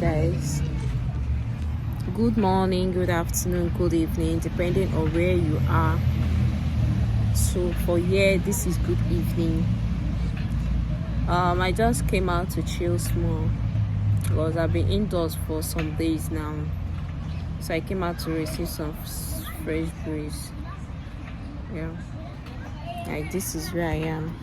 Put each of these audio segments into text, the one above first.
guys. Good morning, good afternoon, good evening, depending on where you are. So for here, this is good evening. I just came out to chill small because I've been indoors for some days now. So I came out to receive some fresh breeze. Yeah, like this is where I am.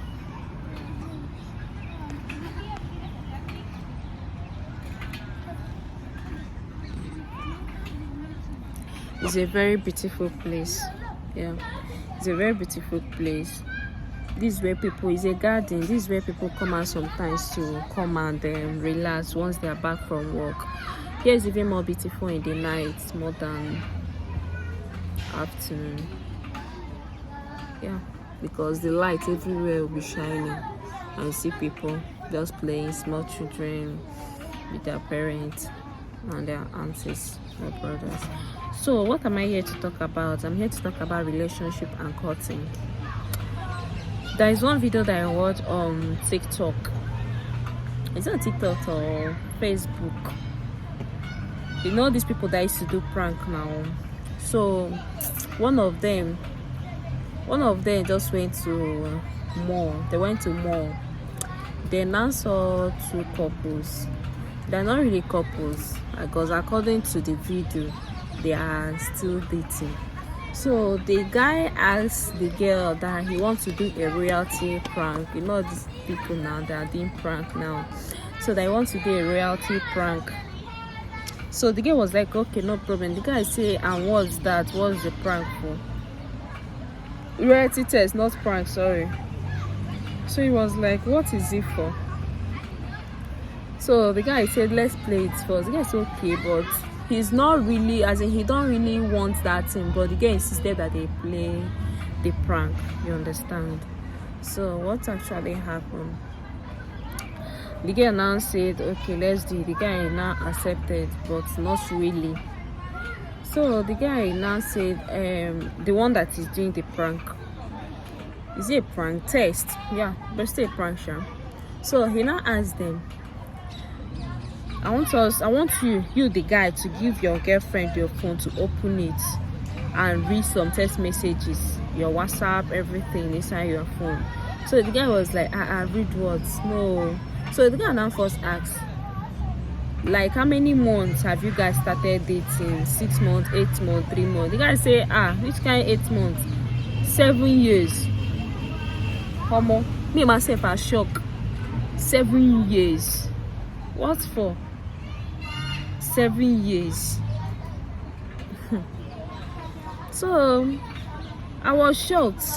It's a very beautiful place. Yeah, it's a very beautiful place. This is where people, it's a garden. This is where people come out sometimes to come and relax once they are back from work. Here is even more beautiful in the night, more than afternoon. Yeah, because the light everywhere will be shining, and you see people just playing, small children with their parents and their aunties or brothers. So what am I here to talk about? I'm here to talk about relationship and courting. There is one video that I watched on TikTok. It's not TikTok or Facebook. You know these people that used to do prank now. So one of them just went to mall. They went to mall. They now saw two couples. They're not really couples because according to the video, they are still dating. So the guy asked the girl that he wants to do a royalty prank. You know these people now, they are doing prank now. So they want to do a royalty prank. So the girl was like, okay, no problem. The guy say, and what's that? What's the prank for? Royalty test, not prank, sorry. So he was like, what is it for? So the guy said, let's play it first. The guy said, okay, but he's not really, as in he don't really want that thing, but the guy insisted that they play the prank, you understand? So what actually happened? The girl now said, okay, let's do it. The guy now accepted, but not really. So the guy now said, the one that is doing the prank, is it a prank test? Yeah, but still a prank, sure. So he now asked them, I want you the guy, to give your girlfriend your phone to open it and read some text messages, your WhatsApp, everything inside your phone. So the guy was like, I read what? No. So the guy now first asked, like, how many months have you guys started dating? 6 months, 8 months, 3 months? The guy say, which kind 8 months? 7 years. Come on. Me myself are shocked. 7 years. What for? 7 years. So I was shocked.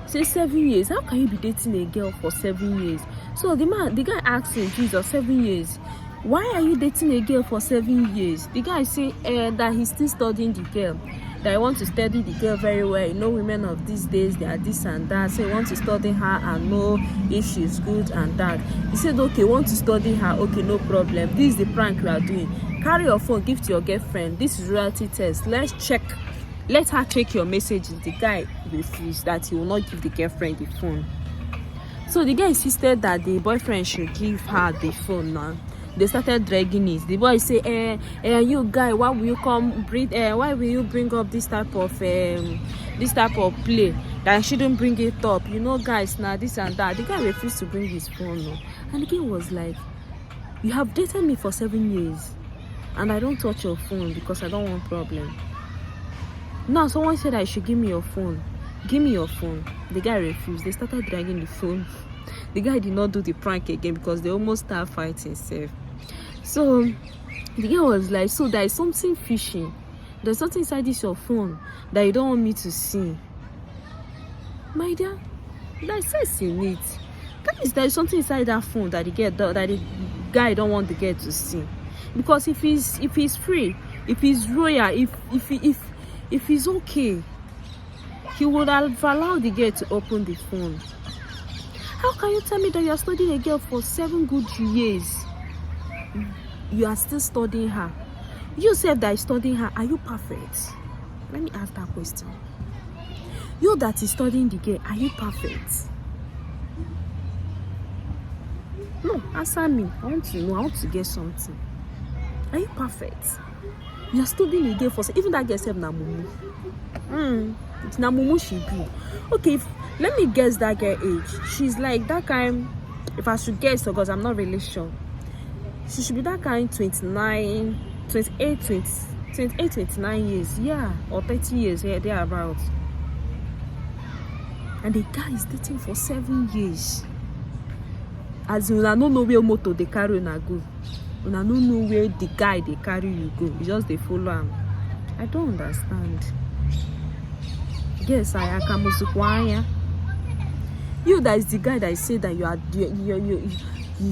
Say 7 years. How can you be dating a girl for 7 years? So the guy asked him, Jesus, 7 years. Why are you dating a girl for 7 years? The guy say that he's still studying the girl. That he wants to study the girl very well. You know, women of these days, they are this and that. So he wants to study her and know if she's good and that. He said, okay, want to study her. Okay, no problem. This is the prank we are doing. Carry your phone, give to your girlfriend. This is royalty test. Let's check. Let her check your messages. The guy refused, that he will not give the girlfriend the phone. So the guy insisted that the boyfriend should give her the phone now. They started dragging it. The boy say, you guy, why will you why will you bring up this type of play? That I shouldn't bring it up. You know, guys, now this and that. The guy refused to bring his phone now. And the guy was like, you have dated me for 7 years and I don't touch your phone because I don't want problem. Now someone said I should give me your phone. Give me your phone. The guy refused. They started dragging the phone. The guy did not do the prank again because they almost started fighting safe. So the guy was like, so there is something fishy. There's something inside this your phone that you don't want me to see. My dear, that says in it. That means there is something inside that phone that the guy don't want the girl to see. Because if he's free, if he's royal, if he's okay, he would have allowed the girl to open the phone. How can you tell me that you are studying a girl for 7 good years? You are still studying her. You said that is studying her. Are you perfect? Let me ask that question. You that is studying the girl, are you perfect? No, answer me. I want to know. I want to get something. Are you perfect? You're studying again for even that girl said na mumu. It's na mumu she be. Okay, let me guess that girl age. She's like that kind, if I should guess, because I'm not really sure. She should be that kind 29, 28, 29 years, yeah, or 30 years, yeah, thereabouts. And the guy is dating for 7 years. As you don't know where motor they carry una go. You don't know where the guy they carry you go. You just they follow him. I don't understand. Yes, I can. You that is the guy that say that you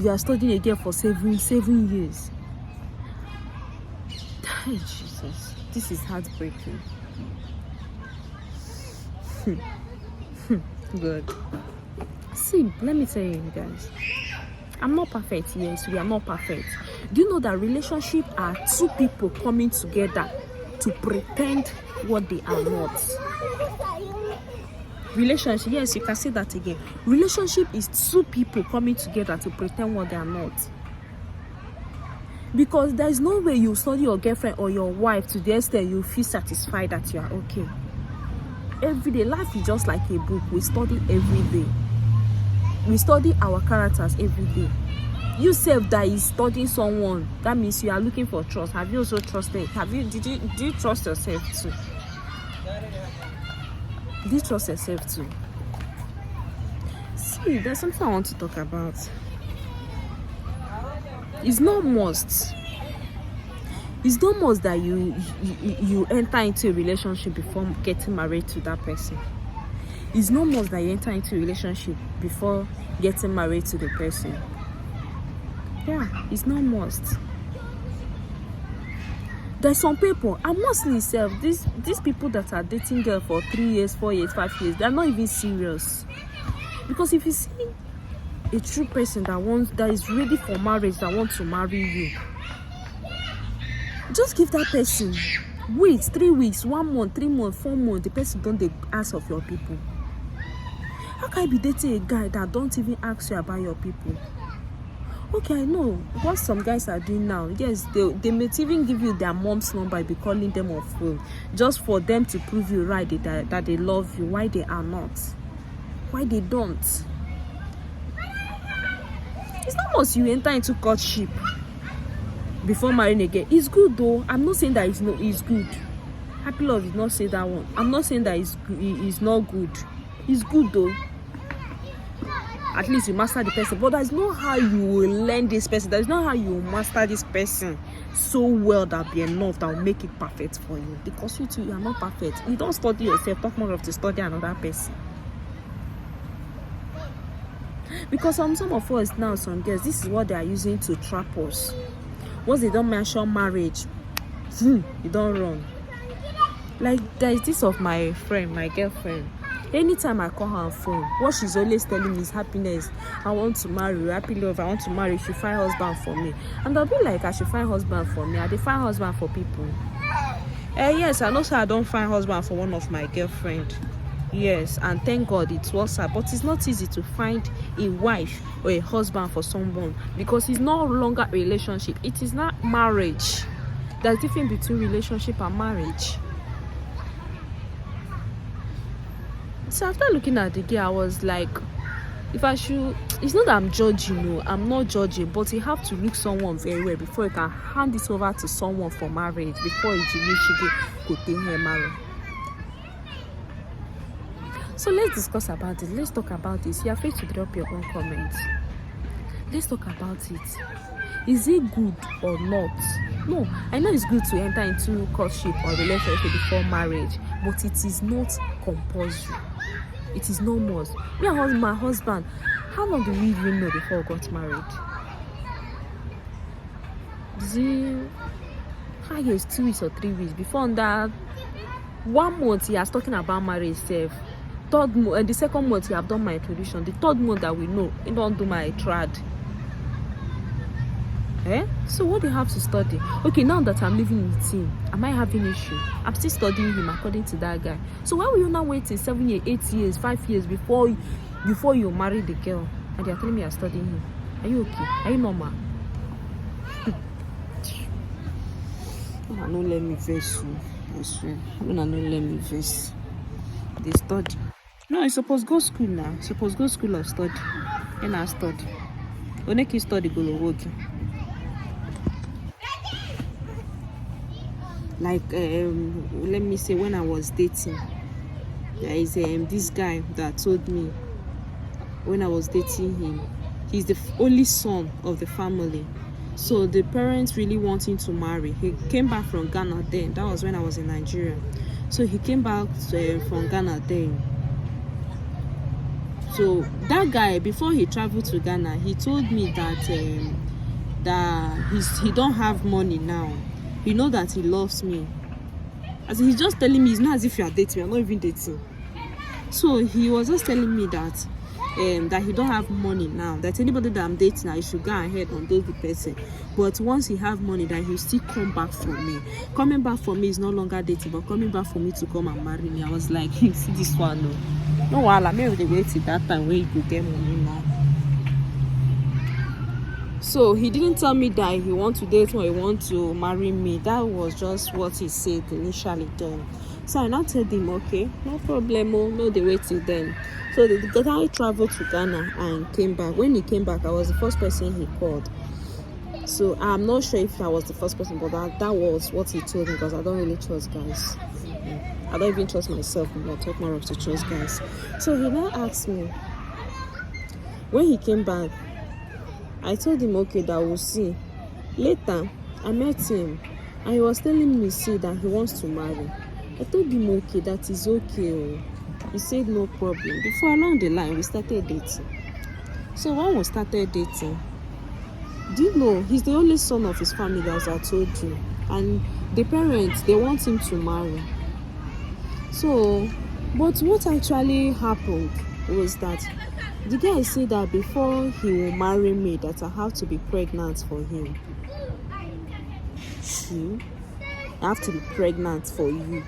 are studying again for seven years. Hey, Jesus, this is heartbreaking. Good. See, let me tell you guys, I'm not perfect. Yes, we are not perfect. Do you know that relationships are two people coming together to pretend what they are not? Relationship, yes, you can say that again. Relationship is two people coming together to pretend what they are not. Because there is no way you study your girlfriend or your wife to the extent you feel satisfied that you are okay. Every day, life is just like a book. We study every day. We study our characters every day. You self that is studying someone, that means you are looking for trust. Have you also trusted? Do you trust yourself too? Do you trust yourself too? See, there's something I want to talk about. It's not must. It's not must that you enter into a relationship before getting married to that person. It's not must that you enter into a relationship before getting married to the person. Yeah, it's not must. There's some people, and mostly self, these people that are dating girl for 3 years, 4 years, 5 years, they're not even serious. Because if you see a true person that is ready for marriage, that wants to marry you, just give that person wait 3 weeks, 1 month, 3 months, 4 months, the person don't ask of your people. How can you be dating a guy that don't even ask you about your people? Okay, I know what some guys are doing now. Yes, they may even give you their mom's number and be calling them on phone just for them to prove you right that they love you. Why they are not? Why they don't? It's not must you enter into courtship before marrying again. It's good though. I'm not saying that it's good. Happy love did not say that one. I'm not saying that it's not good. It's good though. At least you master the person, but that's not how you will learn this person. That's not how you will master this person so well that be enough that will make it perfect for you. Because you too, you are not perfect. You don't study yourself, talk more of to study another person. Because some of us now, some girls, this is what they are using to trap us. Once they don't mention marriage, you don't run. Like there is this of my friend, my girlfriend. Anytime I call her on phone, what she's always telling me is happiness. I want to marry, happy love. I want to marry. She find husband for me, and I'll be like, I should find husband for me. I find husband for people. Yes, I know. So I don't find husband for one of my girlfriend. Yes, and thank God it works out. But it's not easy to find a wife or a husband for someone because it's no longer a relationship. It is not marriage. There's a difference between relationship and marriage. So after looking at the girl, I was like, if I should, it's not that I'm judging, no, I'm not judging, but you have to look someone very well before you can hand it over to someone for marriage, before you go take her marry. So let's discuss about it. Let's talk about this. You're free to drop your own comments. Let's talk about it. Is it good or not? No, I know it's good to enter into courtship or relationship before marriage, but it is not compulsory. It is no must. Me and my husband, how long do we even know before we got married? Is it 5 years, 2 weeks or 3 weeks? Before that, 1 month he has talking about marriage itself. The second month he have done my introduction. The third month that we know, he don't do my trad. So what do you have to study? Okay, now that I'm living with him, am I having issue? I'm still studying him according to that guy. So why will you now wait till 7 years, 8 years, 5 years before you marry the girl and you're telling me you're studying him? Are you okay? Are you normal? Una no let me vex you. I swear. Una no let me vex. They study. No, you supposed go school now. You supposed go school or study. And I study. Oneki study go to work. Like let me say, when I was dating, there is this guy that told me when I was dating him, he's the only son of the family. So the parents really want him to marry. He came back from Ghana then. That was when I was in Nigeria. So he came back from Ghana then. So that guy, before he traveled to Ghana, he told me that he don't have money now. He know that he loves me. As he's just telling me, it's not as if you are dating. You're not even dating. So he was just telling me that he don't have money now. That anybody that I'm dating, I should go ahead and date the person. But once he have money, that he'll still come back for me. Coming back for me is no longer dating, but coming back for me to come and marry me. I was like, see this one, no wahala. Maybe they wait till that time where you go get money now. So he didn't tell me that he want to date or he want to marry me. That was just what he said initially then. So I now told him, okay, no problem, no they wait till then. So the guy traveled to Ghana and came back. When he came back, I was the first person he called. So I'm not sure if I was the first person, but that was what he told me, because I don't really trust guys. I don't even trust myself, but talk more of to trust guys. So he now asked me, when he came back, I told him, okay, that we'll see. Later, I met him, and he was telling me, see, that he wants to marry. I told him, okay, that is okay. He said, no problem. Before, along the line, we started dating. So when we started dating, do you know, he's the only son of his family, as I told you. And the parents, they want him to marry. So, but what actually happened was that the guy said that before he will marry me, that I have to be pregnant for him. True. I have to be pregnant for you.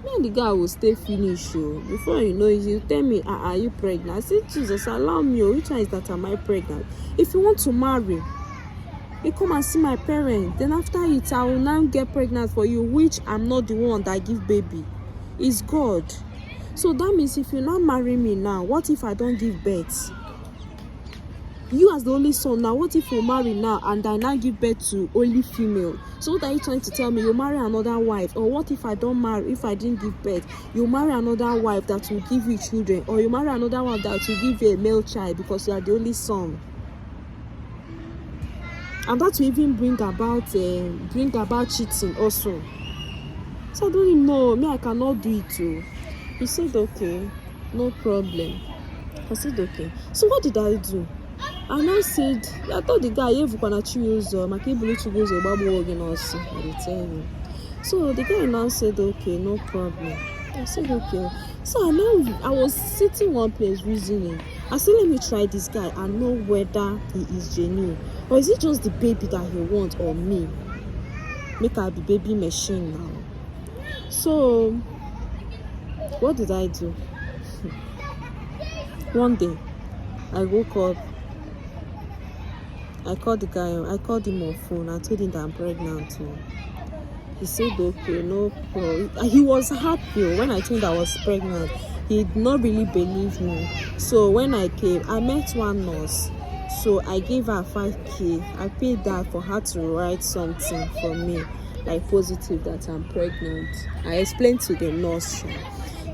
When the guy will stay finish you, before you know it, you tell me, are you pregnant? I said, Jesus, allow me. Which one is that? Am I pregnant? If you want to marry, you come and see my parents. Then after it, I will now get pregnant for you, which I'm not the one that give baby. It's God. So that means if you now marry me now, what if I don't give birth? You as the only son now, what if you marry now and I now give birth to only female? So what are you trying to tell me? You marry another wife? Or what if I don't marry, if I didn't give birth? You marry another wife that will give you children, or you marry another one that will give you a male child because you are the only son. And that will even bring about cheating also. So I don't even know. Me, I cannot do it too. He said, okay, no problem. I said, okay. So what did I do? And I said, I thought the guy gave gonna choose my cable to go to Babu again also. I tell you. So the guy now said, okay, no problem. I said, okay. So I was sitting one place reasoning. I said, let me try this guy and know whether he is genuine, or is it just the baby that he wants, or me? Make her be baby machine now. So what did I do? One day, I woke up. I called the guy. I called him on phone. I told him that I'm pregnant. He said, okay, no problem. He was happy when I told him I was pregnant. He did not really believe me. So when I came, I met one nurse. So I gave her 5K. I paid that for her to write something for me, like positive that I'm pregnant. I explained to the nurse.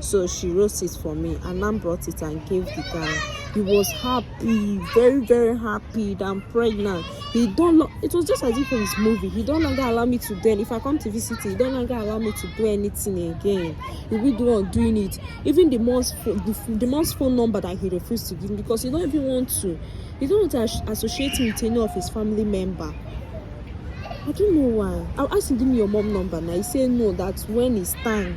So she wrote it for me, and I brought it and gave the guy. He was happy, very, very happy that I'm pregnant. It was just as if in his movie. He don't longer allow me to then. If I come to visit him, he don't longer allow me to do anything again. He will do on doing it. Even the most phone number that he refused to give me, because he don't even want to. He don't want to associate me with any of his family member. I don't know why. I asked him, give me your mom number. Now he said no, that's when it's time.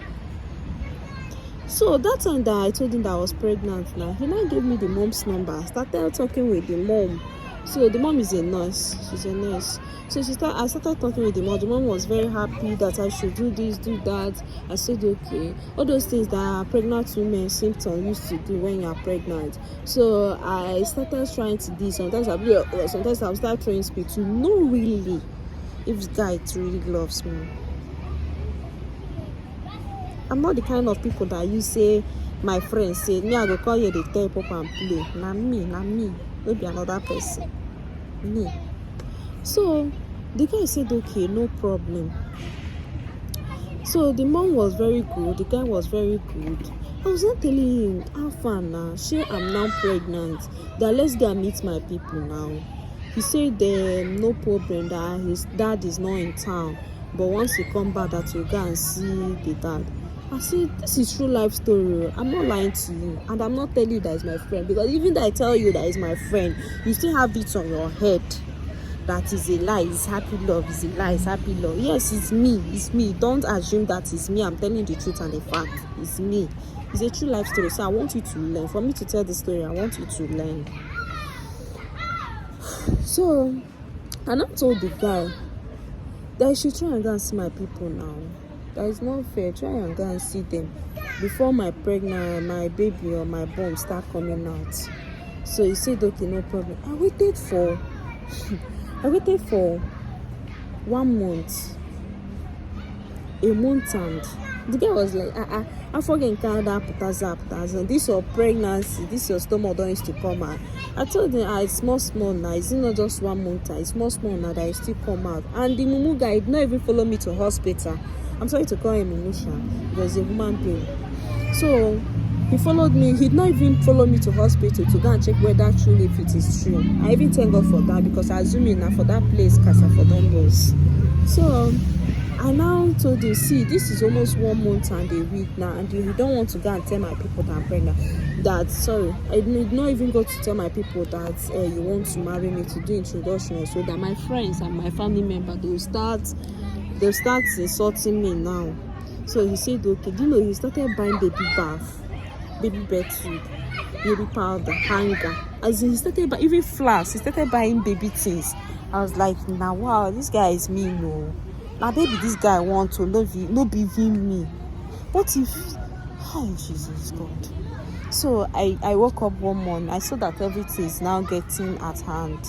So that time that I told him that I was pregnant now, he now gave me the mom's number. I started talking with the mom. So the mom is a nurse. She's a nurse. So I started talking with the mom. The mom was very happy that I should do this, do that. I said, okay. All those things that pregnant women symptoms used to do when you are pregnant. So I started trying to do. Sometimes I'll start throwing speed to know really if the guy truly loves me. I'm not the kind of people that you say, my friends say, me, I go call you the tape up and play. Na me, maybe another person. Me. So the guy said, okay, no problem. So the mom was very good, the guy was very good. I was not telling him, how far now? Say I'm now pregnant. That let's go and meet my people now. He said no problem, that his dad is not in town. But once he come back, that you go and see the dad. I said, this is true life story. I'm not lying to you. And I'm not telling you that is my friend. Because even though I tell you that is my friend, you still have it on your head. That is a lie, it's happy love, it's a lie, it's happy love. Yes, it's me. Don't assume that it's me. I'm telling you the truth and the fact. It's me. It's a true life story. So I want you to learn. For me to tell the story, I want you to learn. So, and I told the guy that I should try and go and see my people now. That is not fair. Try and go and see them before my baby or my bum start coming out. So he said, okay, no problem. I waited for 1 month, a month, and the guy was like, I forget that this your pregnancy, this your stomach don't need to come out. I told him, it's small now, it's not just 1 month, it's small now that it still come out. And the mumu guy did not even follow me to hospital. I'm sorry to call him Mumusha, he was a human being. So he followed me. He did not even follow me to hospital to go and check whether truly if it is true. I even thank God for that, because I assume now for that place Casa for Dumbos. So I now told him, see, this is almost 1 month and a week now, and you don't want to go and tell my people that I'm pregnant. I did not even go to tell my people that you want to marry me, to do introduction, so that my friends and my family members, they'll start insulting me now. So he said, okay, do you know, he started buying baby bath, baby bed tube, baby powder, hanger. As in, he started buying even flowers. He started buying baby things. I was like, now wow, this guy is me, no. Now baby, this guy want to no be even me. What if? Oh Jesus God. So I woke up one morning. I saw that everything is now getting at hand.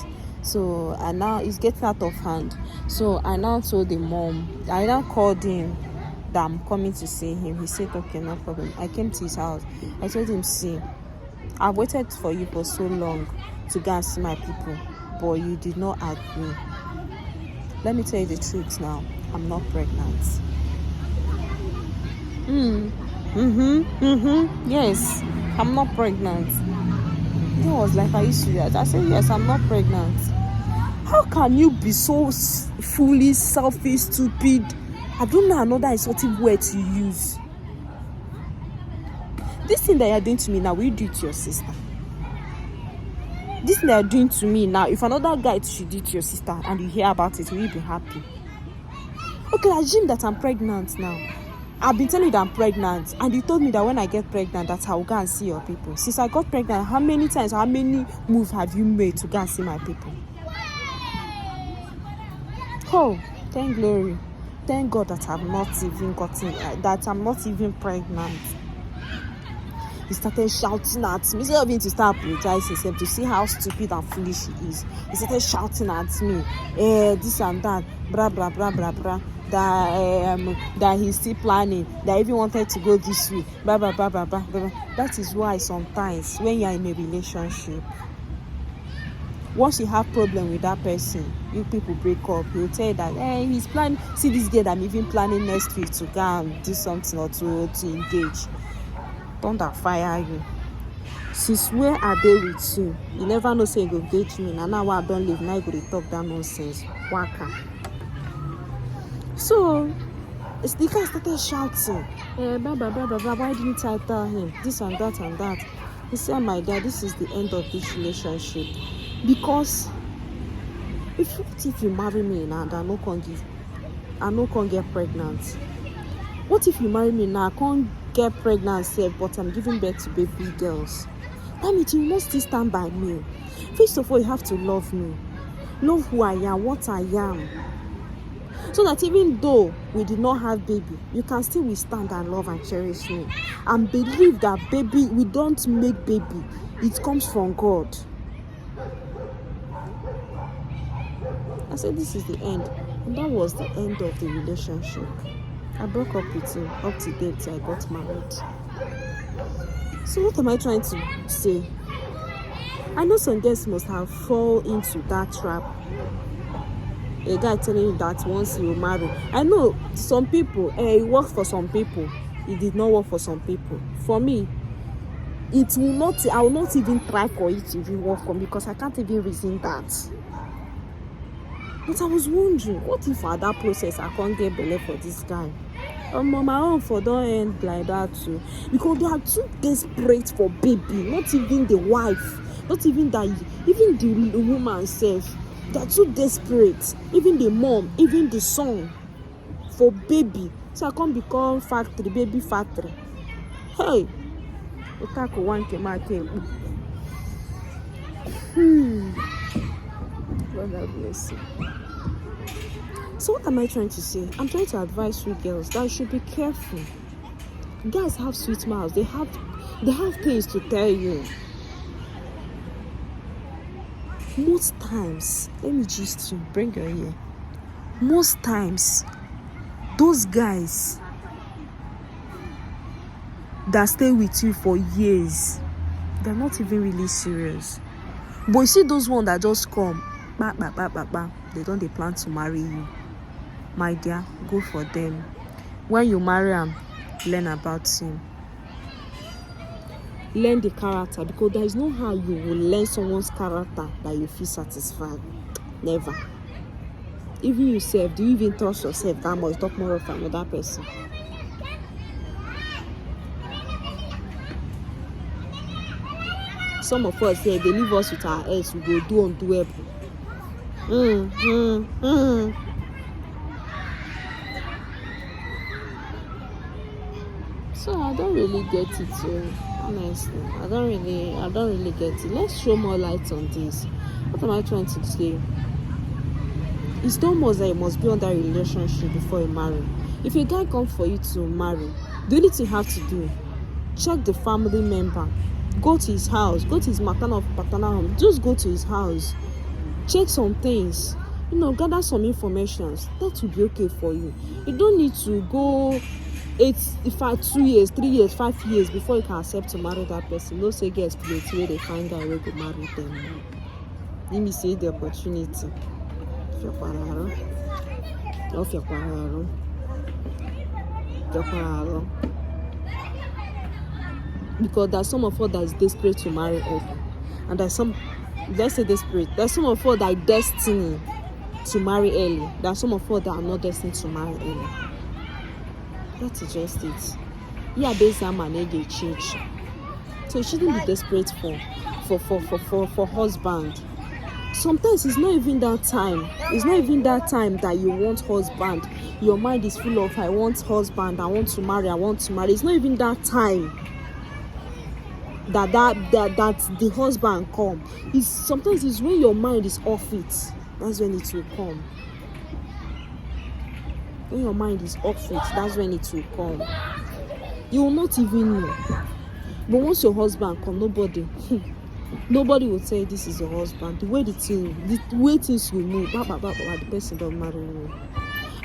So and now it's getting out of hand. So I now told the mom. I now called him that I'm coming to see him. He said, okay, no problem. I came to his house. I told him, see, I waited for you for so long to go and see my people, but you did not agree. Let me tell you the truth now. I'm not pregnant. Yes, I'm not pregnant. He was like, are you serious? I said, yes, I'm not pregnant. How can you be so foolish, selfish, stupid? I don't know another insulting word to use. This thing that you're doing to me now, will you do it to your sister? This thing that you're doing to me now, if another guy should do it to your sister and you hear about it, will you be happy? Okay, assume that I'm pregnant now. I've been telling you that I'm pregnant, and you told me that when I get pregnant, that I will go and see your people. Since I got pregnant, how many moves have you made to go and see my people? Oh, thank glory. Thank God that I'm not even pregnant. He started shouting at me. Instead of him to start apologizing himself, to see how stupid and foolish he is, he started shouting at me, this and that, blah blah blah blah blah. That he's still planning, that I even wanted to go this way, blah blah blah blah blah blah. That is why sometimes when you're in a relationship, once you have problem with that person, you people break up, he'll tell you that he's planning, see this girl, I'm even planning next week to go and do something or to engage. Thunder fire you. Since where are they with you? You never know say you go engage me, and now I don't live, now you go to talk that nonsense. Waka. So the guy started shouting, blah blah blah blah blah, why didn't I tell him this and that and that? He said, my dad, this is the end of this relationship. Because if you marry me now and I no can get pregnant, what if you marry me now, I can't get pregnant safe, but I'm giving birth to baby girls? That means you must still stand by me. First of all, you have to love me, love who I am, what I am, so that even though we did not have baby, you can still withstand and love and cherish me, and believe that baby, we don't make baby, it comes from God. I said, this is the end. And that was the end of the relationship. I broke up with him up to date till I got married. So what am I trying to say? I know some girls must have fall into that trap. A guy telling you that once you marry. I know some people, it worked for some people. It did not work for some people. For me, it will not. I will not even try for it to even work for me because I can't even reason that. But I was wondering, what if at that process I can't get belle for this guy? My own for don't end like that too, because they are too desperate for baby. Not even the wife, not even that, even the woman self. They are too desperate. Even the mom, even the son, for baby. So I can't become factory, baby factory. Hey, Otako one came. God bless you. So what am I trying to say? I'm trying to advise you girls that you should be careful. Guys have sweet mouths. They have things to tell you. Most times, let me just you bring your ear. Most times, those guys that stay with you for years, they're not even really serious. But you see those ones that just come, they don't they plan to marry you. My dear, go for them. When you marry them, learn about him. Learn the character, because there is no how you will learn someone's character that you feel satisfied. Never. Even yourself, do you even trust yourself that much? Talk more of another person. Some of us here, they leave us with our heads, we go do undoable. So I don't really get it, honestly. I don't really get it. Let's show more light on this. What am I trying to say? It's not much that you must be on that relationship before you marry. If a guy comes for you to marry, the only thing you have to do, check the family member. Go to his house, go to his paternal home. Just go to his house. Check some things. Gather some information. That will be okay for you. You don't need to go 2 years, 3 years, 5 years before you can accept to marry that person. No say girls plenty where they find out where to marry them. Let me say the opportunity. Because there's some of us that is desperate to marry off, and there's some, let's say desperate, there's some of us that are destined to marry early. There's some of us that are not destined to marry early. That is just it. Yeah, based on manage change. So you shouldn't be desperate for husband. Sometimes it's not even that time. It's not even that time that you want husband. Your mind is full of I want husband, I want to marry. It's not even that time that the husband come. Sometimes it's when your mind is off it. That's when it will come. When your mind is off it, that's when it will come. You will not even know. But once your husband come, nobody will say this is your husband. The way things will move, the person don't marry you.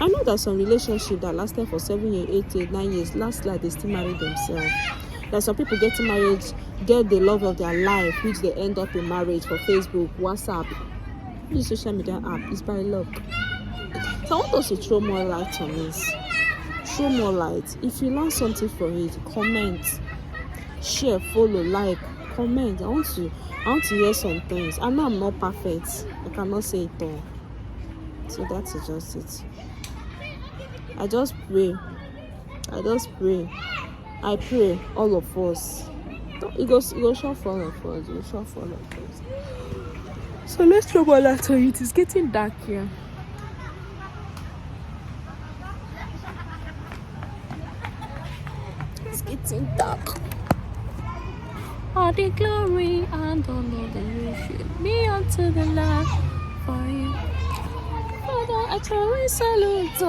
I know there's some relationship that lasted for 7 years, 8 years, 9 years. Last like they still marry themselves. There's some people getting married, get the love of their life, which they end up in marriage for Facebook, WhatsApp. This social media app is by luck. So I want us to throw more light on this. Throw more light. If you learn something from it, comment, share, follow, like, comment. I want to hear some things. I know I'm not perfect. I cannot say it all. So that's just it. I just pray. I pray all of us. It goes short for all of us. So let's throw more light on it. It's getting dark here. It's getting dark. All the glory and all of the worship be unto the Lord for you. Father, I truly salute.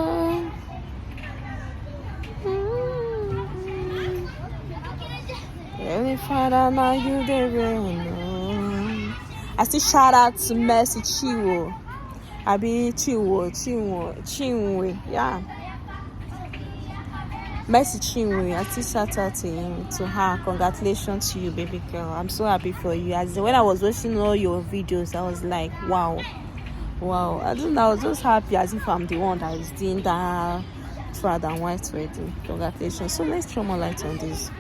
Holy Father, now you the real. I still shout out to Mercy Chiwo. Abi Chinwe, yeah. Mercy Chinwe, I still shout out to her. Congratulations to you, baby girl. I'm so happy for you. As when I was watching all your videos, I was like, wow. I don't know, I was just happy as if I'm the one that is doing that red and white wedding. Congratulations. So let's throw more light on this.